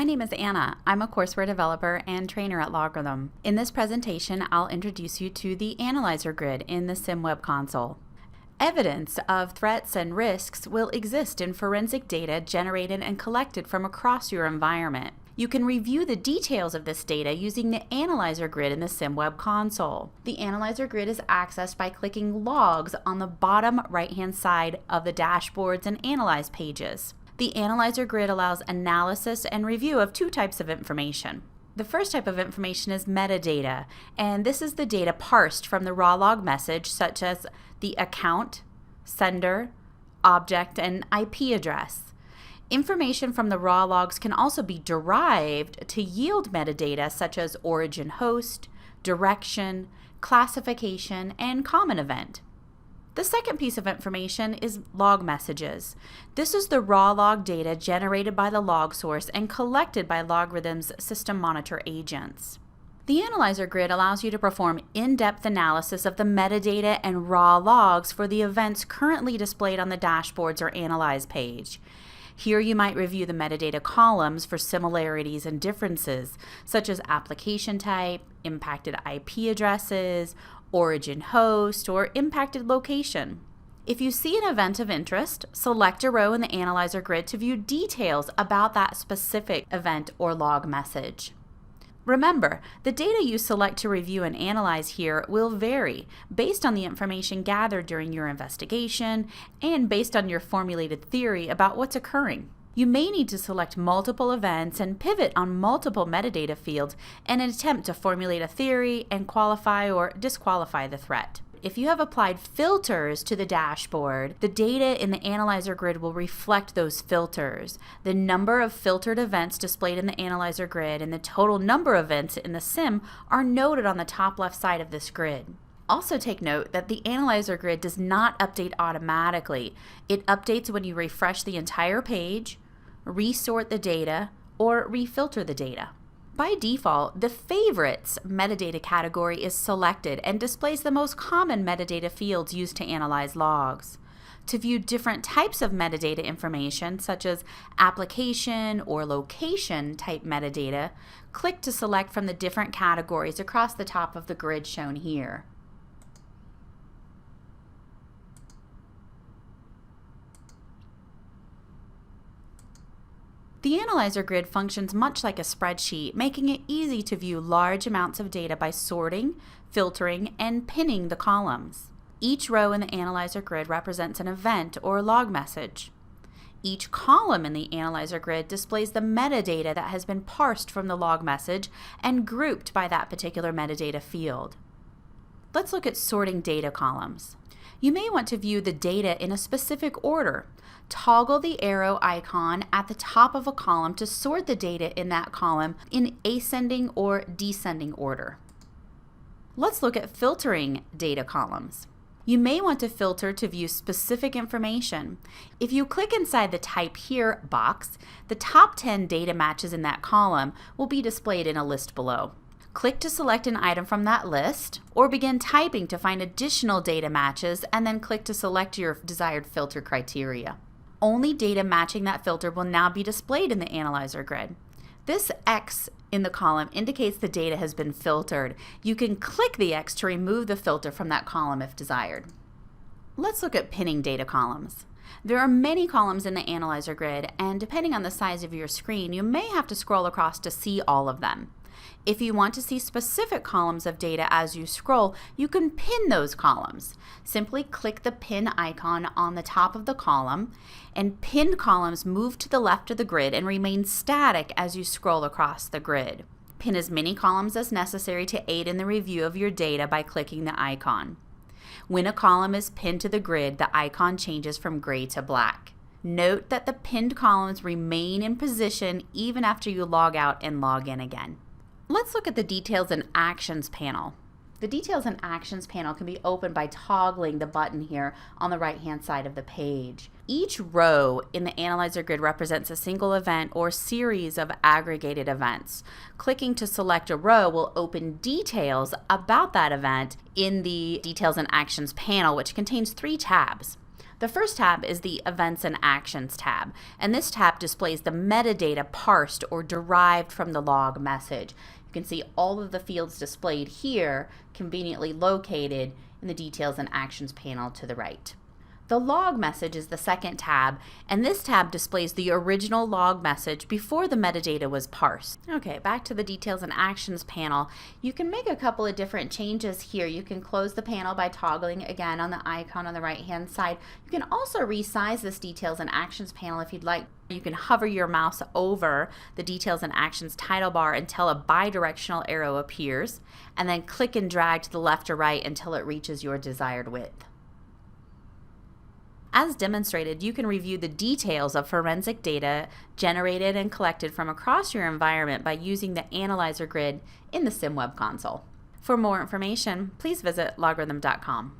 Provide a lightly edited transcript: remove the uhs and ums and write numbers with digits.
My name is Anna. I'm a courseware developer and trainer at LogRhythm. In this presentation, I'll introduce you to the Analyzer Grid in the SIEM web console. Evidence of threats and risks will exist in forensic data generated and collected from across your environment. You can review the details of this data using the Analyzer Grid in the SIEM web console. The Analyzer Grid is accessed by clicking Logs on the bottom right-hand side of the dashboards and Analyze pages. The Analyzer Grid allows analysis and review of two types of information. The first type of information is metadata, and this is the data parsed from the raw log message, such as the account, sender, object, and IP address. Information from the raw logs can also be derived to yield metadata such as origin host, direction, classification, and common event. The second piece of information is log messages. This is the raw log data generated by the log source and collected by LogRhythm's system monitor agents. The Analyzer Grid allows you to perform in-depth analysis of the metadata and raw logs for the events currently displayed on the dashboards or Analyze page. Here you might review the metadata columns for similarities and differences, such as application type, impacted IP addresses, origin host, or impacted location. If you see an event of interest, select a row in the Analyzer Grid to view details about that specific event or log message. Remember, the data you select to review and analyze here will vary based on the information gathered during your investigation and based on your formulated theory about what's occurring. You may need to select multiple events and pivot on multiple metadata fields in an attempt to formulate a theory and qualify or disqualify the threat. If you have applied filters to the dashboard, the data in the Analyzer Grid will reflect those filters. The number of filtered events displayed in the Analyzer Grid and the total number of events in the SIEM are noted on the top left side of this grid. Also take note that the Analyzer Grid does not update automatically. It updates when you refresh the entire page, resort the data, or refilter the data. By default, the Favorites metadata category is selected and displays the most common metadata fields used to analyze logs. To view different types of metadata information, such as application or location type metadata, click to select from the different categories across the top of the grid shown here. The Analyzer Grid functions much like a spreadsheet, making it easy to view large amounts of data by sorting, filtering, and pinning the columns. Each row in the Analyzer Grid represents an event or log message. Each column in the Analyzer Grid displays the metadata that has been parsed from the log message and grouped by that particular metadata field. Let's look at sorting data columns. You may want to view the data in a specific order. Toggle the arrow icon at the top of a column to sort the data in that column in ascending or descending order. Let's look at filtering data columns. You may want to filter to view specific information. If you click inside the Type Here box, the top 10 data matches in that column will be displayed in a list below. Click to select an item from that list, or begin typing to find additional data matches, and then click to select your desired filter criteria. Only data matching that filter will now be displayed in the Analyzer Grid. This X in the column indicates the data has been filtered. You can click the X to remove the filter from that column if desired. Let's look at pinning data columns. There are many columns in the Analyzer Grid, and depending on the size of your screen, you may have to scroll across to see all of them. If you want to see specific columns of data as you scroll, you can pin those columns. Simply click the pin icon on the top of the column, and pinned columns move to the left of the grid and remain static as you scroll across the grid. Pin as many columns as necessary to aid in the review of your data by clicking the icon. When a column is pinned to the grid, the icon changes from gray to black. Note that the pinned columns remain in position even after you log out and log in again. Let's look at the Details and Actions panel. The Details and Actions panel can be opened by toggling the button here on the right-hand side of the page. Each row in the Analyzer Grid represents a single event or series of aggregated events. Clicking to select a row will open details about that event in the Details and Actions panel, which contains 3 tabs. The first tab is the Events and Actions tab, and this tab displays the metadata parsed or derived from the log message. You can see all of the fields displayed here, conveniently located in the Details and Actions panel to the right. The log message is the second tab, and this tab displays the original log message before the metadata was parsed. Okay, back to the Details and Actions panel. You can make a couple of different changes here. You can close the panel by toggling again on the icon on the right-hand side. You can also resize this Details and Actions panel if you'd like. You can hover your mouse over the Details and Actions title bar until a bidirectional arrow appears, and then click and drag to the left or right until it reaches your desired width. As demonstrated, you can review the details of forensic data generated and collected from across your environment by using the Analyzer grid in the SIEM web console. For more information, please visit LogRhythm.com.